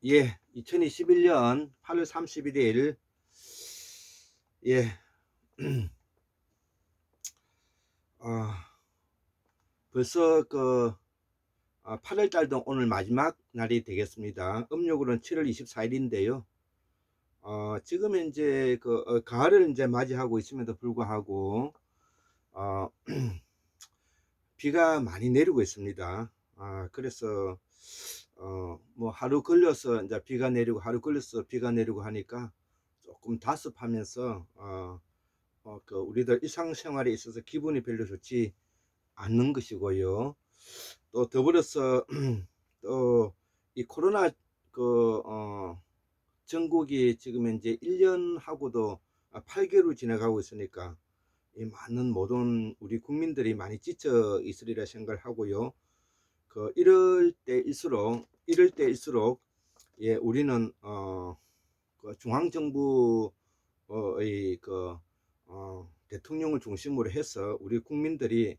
예, 2021년 8월 31일, 예, 어, 벌써 8월 달도 오늘 마지막 날이 되겠습니다. 음력으로는 7월 24일인데요. 지금 이제 가을을 이제 맞이하고 있음에도 불구하고, 어, 비가 많이 내리고 있습니다. 그래서, 뭐 하루 걸려서 이제 비가 내리고 하루 걸려서 비가 내리고 하니까 조금 답답하면서, 우리들 일상생활에 있어서 기분이 별로 좋지 않는 것이고요. 또 더불어서 또 이 코로나 전국이 지금 이제 1년하고도 8개월 지나가고 있으니까 이 많은 모든 우리 국민들이 많이 지쳐 있으리라 생각을 하고요. 이럴 때일수록 예, 우리는 중앙정부의 대통령을 중심으로 해서 우리 국민들이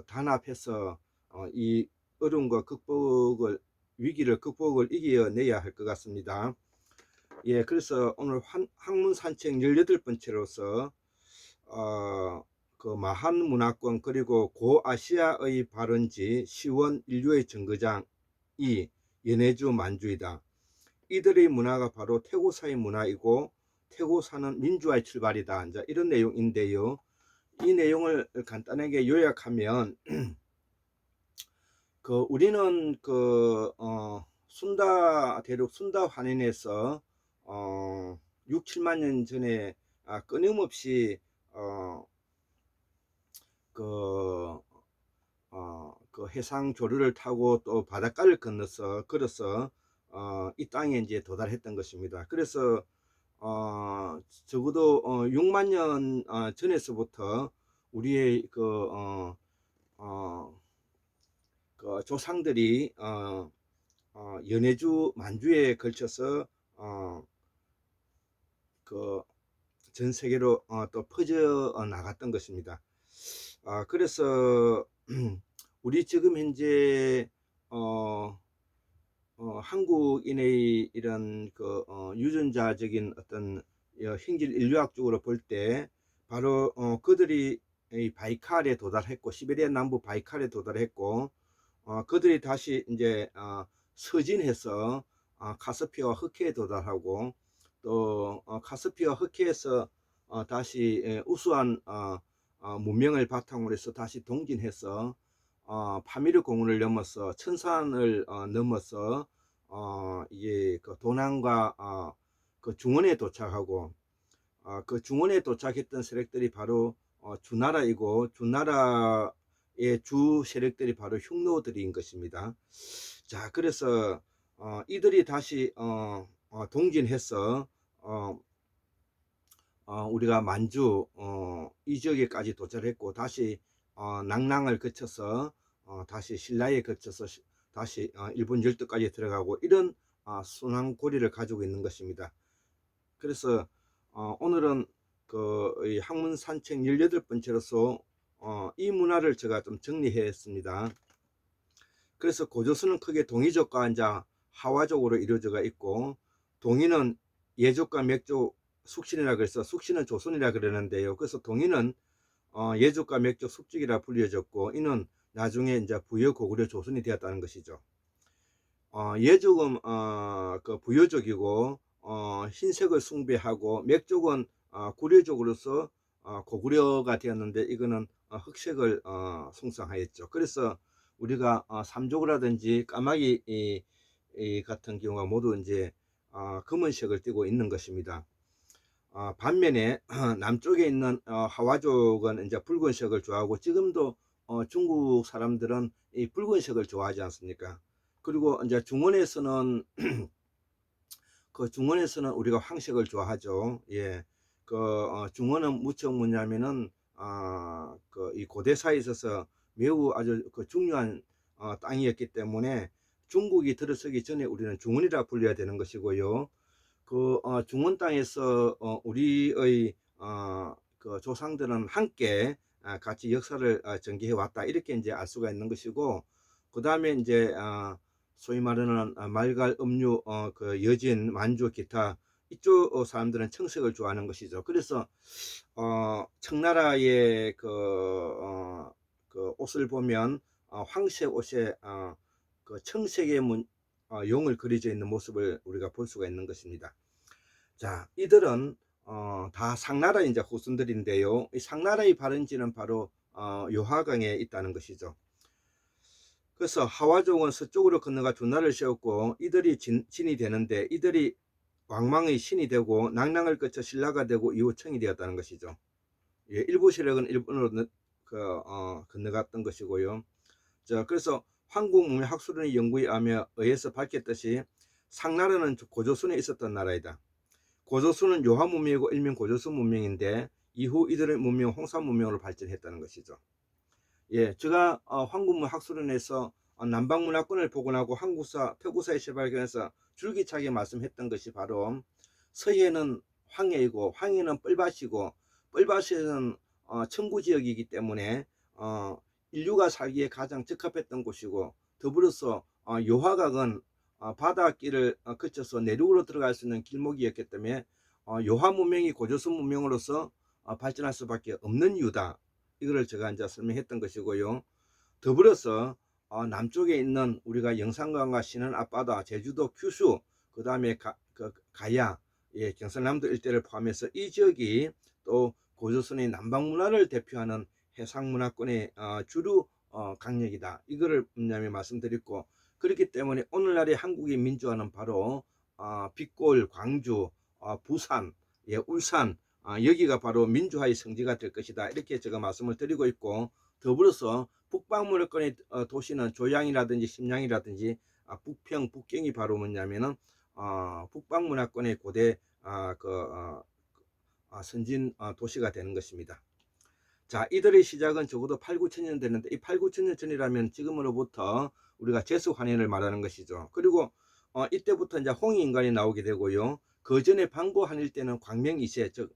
단합해서 이 어려움과 위기를 극복을 이겨내야 할 것 같습니다. 예, 그래서 오늘 학문 산책 18번째로서 마한 문화권 그리고 고아시아의 발원지 시원 인류의 정거장이 연해주 만주이다. 이들의 문화가 바로 태고사의 문화이고 태고사는 민주화의 출발이다. 이제 이런 내용인데요. 이 내용을 간단하게 요약하면 우리는 순다 대륙 순다 환인에서 6, 7만 년 전에 끊임없이 그, 그 해상 조류를 타고 또 바닷가를 걸어서 이 땅에 이제 도달했던 것입니다. 그래서 적어도 6만 년 전에서부터 우리의 조상들이 연해주 만주에 걸쳐서 전 세계로 또 퍼져 나갔던 것입니다. 그래서 우리 지금 현재 한국인의 이런 유전자적인 어떤 hin질 인류학적으로 볼 때 바로 그들이 이 바이칼에 도달했고 시베리아 남부 바이칼에 도달했고 그들이 다시 이제 서진해서 카스피와 흑해에 도달하고 또 카스피와 흑해에서 다시 우수한 문명을 바탕으로 해서 다시 동진해서 파미르 공원을 넘어서 천산을 넘어서 이제 도난과 중원에 도착하고 그 중원에 도착했던 세력들이 바로 주나라이고 주나라의 주 세력들이 바로 흉노들인 것입니다. 자, 그래서 이들이 다시 동진해서 우리가 만주 이 지역에까지 도착했고 다시 낭랑을 거쳐서 다시 신라에 거쳐서 다시 일본 열도까지 들어가고 이런 순환고리를 가지고 있는 것입니다. 그래서 오늘은 이 학문 산책 18번째로서 이 문화를 제가 좀 정리했습니다. 그래서 고조선은 크게 동이족과 이제 하와족으로 이루어져 있고 동이는 예족과 맥족 숙신이라 그래서 숙신은 조선이라 그러는데요. 그래서 동이는 예족과 맥족 숙직이라 불려졌고 이는 나중에 이제 부여 고구려 조선이 되었다는 것이죠. 예족은 부여족이고 흰색을 숭배하고 맥족은 구려족으로서 고구려가 되었는데 이거는 흑색을 숭상하였죠. 그래서 우리가 삼족이라든지 까마귀 같은 경우가 모두 이제 검은색을 띠고 있는 것입니다. 반면에 남쪽에 있는 하와족은 이제 붉은색을 좋아하고 지금도 중국 사람들은 이 붉은색을 좋아하지 않습니까? 그리고 이제 중원에서는 중원에서는 우리가 황색을 좋아하죠. 예. 중원은 무척 뭐냐면은 이 고대사에 있어서 매우 아주 중요한 땅이었기 때문에 중국이 들어서기 전에 우리는 중원이라 불려야 되는 것이고요. 중원 땅에서 우리의 조상들은 함께 같이 역사를 전개해 왔다 이렇게 이제 알 수가 있는 것이고 그 다음에 이제 소위 말하는 말갈, 음류, 그 여진, 만주, 기타 이쪽 사람들은 청색을 좋아하는 것이죠. 그래서 청나라의 그 옷을 보면 황색 옷에 그 청색의 용을 그려져 있는 모습을 우리가 볼 수가 있는 것입니다. 자, 이들은 다 상나라 이제 후손들인데요. 이 상나라의 발원지는 바로 요하강에 있다는 것이죠. 그래서 하와족은 서쪽으로 건너가 주나라를 세웠고 이들이 진이 되는데 이들이 왕망의 신이 되고 낙랑을 거쳐 신라가 되고 이후 청이 되었다는 것이죠. 예, 일부 세력은 일본으로 건너갔던 것이고요. 자, 그래서 한국문명학술원의 연구에 의해서 밝혔듯이 상나라는 고조선에 있었던 나라이다. 고조선은 요하 문명이고 일명 고조선 문명인데 이후 이들의 문명 홍산 문명으로 발전했다는 것이죠. 예, 제가 한국문학술원에서 남방문화권을 복원하고 한국사, 표구사의 재발견에서 줄기차게 말씀했던 것이 바로 서해는 황해이고 황해는 뻘밭이고 뻘밭에는 청구지역이기 때문에 인류가 살기에 가장 적합했던 곳이고 더불어서 요하각은 바닷길을 거쳐서 내륙으로 들어갈 수 있는 길목이었기 때문에 요하 문명이 고조선 문명으로서 발전할 수밖에 없는 이유다. 이거를 제가 이제 설명했던 것이고요. 더불어서 남쪽에 있는 우리가 영산강과 신안 앞바다, 제주도, 규슈, 그 다음에 가야, 예, 경상남도 일대를 포함해서 이 지역이 또 고조선의 남방 문화를 대표하는 해상 문화권의 주류 강력이다. 이거를 분명히 말씀드렸고, 그렇기 때문에 오늘날의 한국의 민주화는 바로 빛골, 광주, 부산, 예, 울산, 여기가 바로 민주화의 성지가 될 것이다. 이렇게 제가 말씀을 드리고 있고, 더불어서 북방문화권의 도시는 조양이라든지 심양이라든지 북평, 북경이 바로 뭐냐면은 북방문화권의 고대 선진 도시가 되는 것입니다. 자, 이들의 시작은 적어도 8, 9천년 되는데 이 8, 9천년 전이라면 지금으로부터 우리가 제수환현을 말하는 것이죠. 그리고 이때부터 이제 홍익인간이 나오게 되고요. 그 전에 방고한일 때는 광명 2세, 즉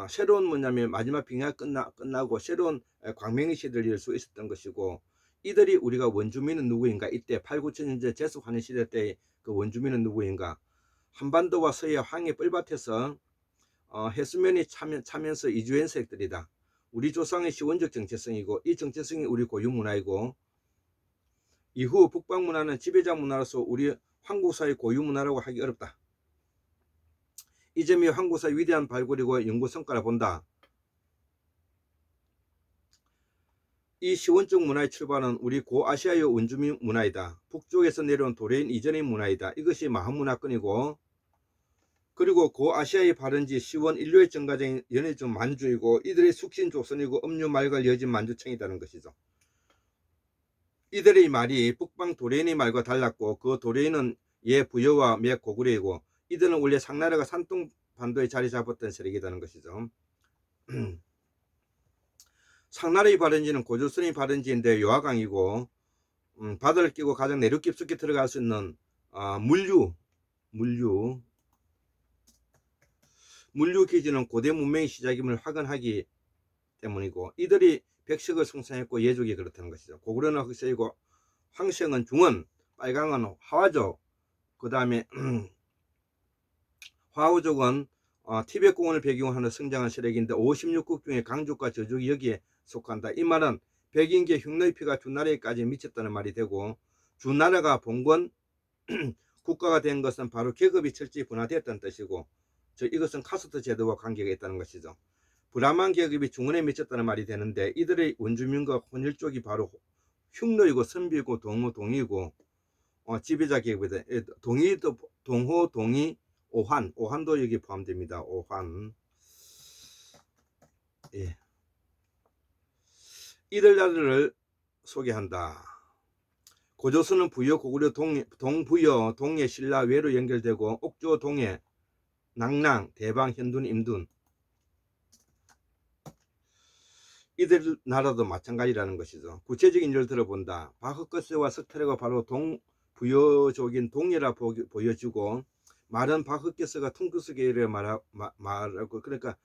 새로운 뭐냐면 마지막 빙하가 끝나고 새로운 광명의 시대를 열 수 있었던 것이고, 이들이 우리가 원주민은 누구인가, 이때 8, 9천년 전 제수환현 시대 때 그 원주민은 누구인가, 한반도와 서해 황해 뻘밭에서 해수면이 차면서 이주한 세력들이다. 우리 조상의 시원적 정체성이고 이 정체성이 우리 고유 문화이고, 이후 북방 문화는 지배자 문화로서 우리 한국사의 고유 문화라고 하기 어렵다. 이 점이 한국사의 위대한 발굴이고 연구 성과라 본다. 이 시원적 문화의 출발은 우리 고아시아의 원주민 문화이다. 북쪽에서 내려온 도래인 이전의 문화이다. 이것이 마한문화권이고, 그리고 고아시아의 발원지 시원 인류의 정가적인 연해주 만주이고 이들의 숙신 조선이고 음유 말과 여진 만주청이라는 것이죠. 이들의 말이 북방 도래인의 말과 달랐고 그 도래인은 예 부여와 매 고구려이고 이들은 원래 상나라가 산동 반도에 자리 잡았던 세력이라는 것이죠. 상나라의 발원지는 고조선의 발원지인데 요하강이고 바다를 끼고 가장 내륙 깊숙이 들어갈 수 있는 물류 기지는 고대 문명의 시작임을 확언하기 때문이고, 이들이 백석을 생산했고 예족이 그렇다는 것이죠. 고구려는 흑색이고 황색은 중원, 빨강은 하와족, 그 다음에 화우족은 티베트 공원을 배경으로 하는 성장한 세력인데 56국 중에 강족과 저족이 여기에 속한다. 이 말은 백인계 흉노의 피가 주나라에까지 미쳤다는 말이 되고, 주나라가 봉건 국가가 된 것은 바로 계급이 철저히 분화되었다는 뜻이고, 이것은 카스트 제도와 관계가 있다는 것이죠. 브라만 계급이 중원에 미쳤다는 말이 되는데 이들의 원주민과 혼혈족이 바로 흉노이고 선비고 동호 동이고 지배자 계급이다. 동이도 동호 동이 오한도 여기 포함됩니다. 오한. 예. 이들 나라를 소개한다. 고조선은 부여, 고구려, 동부여, 동해, 신라, 외로 연결되고 옥조, 동해, 낙랑, 대방, 현둔, 임둔, 이들 나라도 마찬가지라는 것이죠. 구체적인 예를 들어본다. 바흐커스와 석태레가 바로 동부여족인 동해라 보여주고, 말은 바흐커스가 퉁크스 계열의 말하고, 그러니까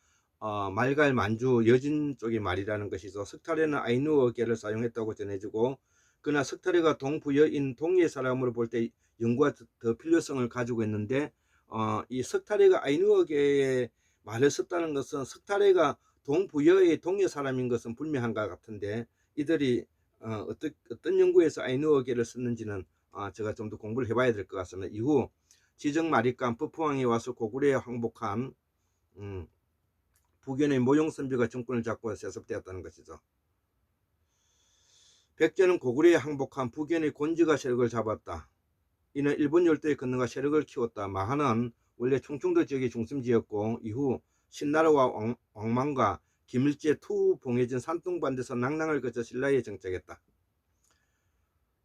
말갈 만주 여진 쪽의 말이라는 것이죠. 석탈에는 아이누어계를 사용했다고 전해지고, 그러나 석탈이가 동부여인 동의 사람으로 볼 때 연구가 더 필요성을 가지고 있는데 이 석탈이가 아이누어계에 말을 썼다는 것은 석탈이가 동부여의 동의 사람인 것은 분명한 것 같은데 이들이 어떤 연구에서 아이누어계를 썼는지는 제가 좀 더 공부를 해봐야 될 것 같습니다. 이후 지정마리간 버프왕이 와서 고구려에 항복한 북연의 모용선비가 정권을 잡고 세습되었다는 것이죠. 백제는 고구려에 항복한 북연의 곤지가 세력을 잡았다. 이는 일본 열도에 건너가 세력을 키웠다. 마하는 원래 충청도 지역의 중심지였고 이후 신나라와 왕만과 김일제 투 봉해진 산둥반대에서 낭랑을 거쳐 신라에 정착했다.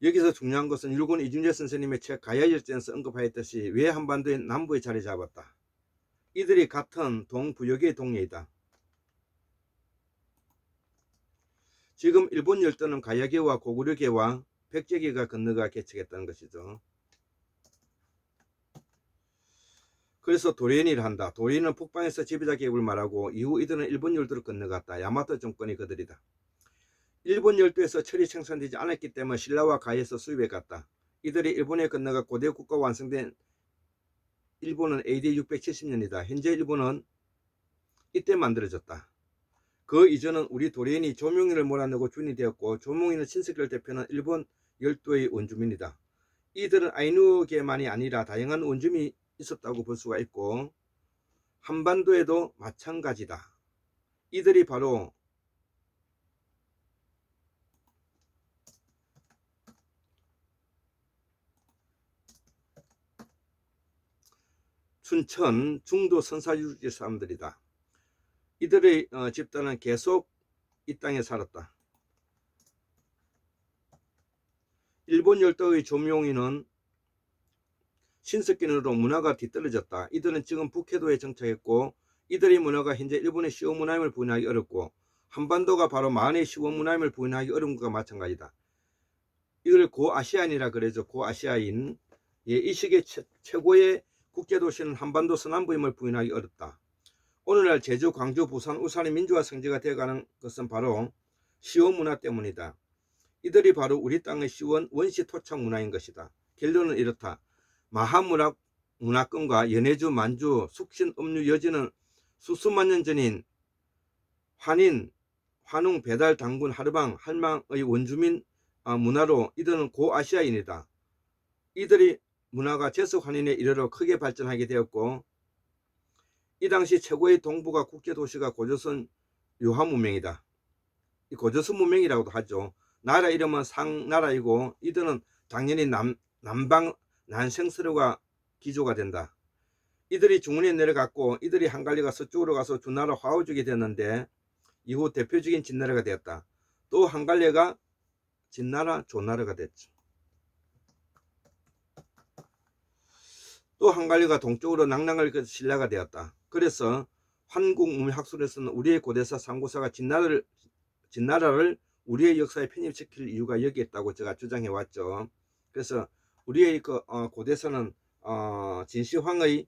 여기서 중요한 것은 일본 이준재 선생님의 책 가야열전에서 언급하였듯이 왜 한반도의 남부에 자리 잡았다. 이들이 같은 동부역의 동료이다. 지금 일본 열도는 가야계와 고구려계와 백제계가 건너가 개척했다는 것이죠. 그래서 도레인이를 한다. 도레인은 북방에서 지배자 계급을 말하고 이후 이들은 일본 열도를 건너갔다. 야마토 정권이 그들이다. 일본 열도에서 철이 생산되지 않았기 때문에 신라와 가에서 수입해 갔다. 이들이 일본에 건너가 고대 국가 완성된 일본은 AD 670년이다. 현재 일본은 이때 만들어졌다. 그 이전은 우리 도레인이 조명인을 몰아내고 주인이 되었고 조명인은 신석기를 대표하는 일본 열도의 원주민이다. 이들은 아이누계만이 아니라 다양한 원주민이 있었다고 볼 수가 있고 한반도에도 마찬가지다. 이들이 바로 춘천 중도 선사유지 사람들이다. 이들의 집단은 계속 이 땅에 살았다. 일본 열도의 조명인은 신석기으로 문화가 뒤떨어졌다. 이들은 지금 북해도에 정착했고 이들의 문화가 현재 일본의 시오 문화임을 부인하기 어렵고 한반도가 바로 만의 시오 문화임을 부인하기 어려운 것과 마찬가지다. 이걸 고아시아인이라 그러죠. 고아시아인. 이 시기의 최고의 국제도시는 한반도 서남부임을 부인하기 어렵다. 오늘날 제주, 광주, 부산, 울산의 민주화 성지가 되어가는 것은 바로 시오 문화 때문이다. 이들이 바로 우리 땅의 시원 원시 토착 문화인 것이다. 결론은 이렇다. 문화권과 연해주, 만주, 숙신, 음류, 여지는 수수만 년 전인 환인, 환웅, 배달, 당군, 하르방, 할망의 원주민 문화로 이들은 고아시아인이다. 이들이 문화가 제석환인에 이르러 크게 발전하게 되었고 이 당시 최고의 동북아 국제도시가 고조선 유화문명이다. 이 고조선 문명이라고도 하죠. 나라 이름은 상나라이고 이들은 당연히 남방 난생스러가 기조가 된다. 이들이 중원에 내려갔고 이들이 한갈리가 서쪽으로 가서 주나라 화우족이 되었는데 이후 대표적인 진나라가 되었다. 또 한갈래가 진나라 조나라가 됐죠. 또 한갈래가 동쪽으로 낭랑을 거쳐 신라가 되었다. 그래서 한국문학술에서는 우리의 고대사 상고사가 진나라를 우리의 역사에 편입시킬 이유가 여기 있다고 제가 주장해 왔죠. 그래서 우리의 고대사는 진시황의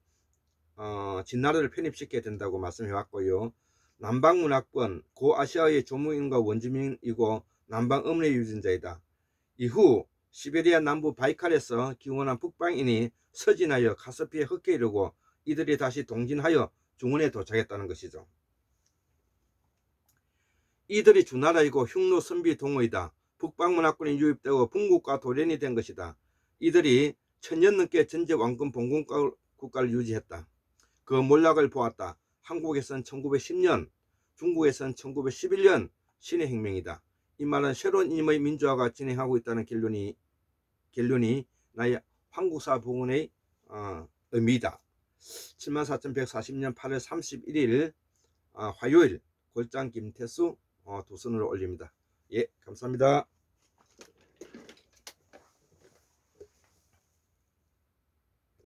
진나라를 편입시켜야 된다고 말씀해 왔고요. 남방문화권 고아시아의 조무인과 원주민이고 남방 음례 유전자이다. 이후 시베리아 남부 바이칼에서 기원한 북방인이 서진하여 카스피에 흑해 이르고 이들이 다시 동진하여 중원에 도착했다는 것이죠. 이들이 주나라이고 흉노 선비 동호이다. 북방문화권이 유입되고 bun국과 도련이 된 것이다. 이들이 천년 넘게 전제 왕권 봉건 국가를 유지했다. 그 몰락을 보았다. 한국에선 1910년, 중국에선 1911년 신의 혁명이다. 이 말은 새로운 이념의 민주화가 진행하고 있다는 결론이 나의 한국사 부분의 의미다. 74,140년 8월 31일 화요일 골장 김태수 도선으로 올립니다. 예, 감사합니다.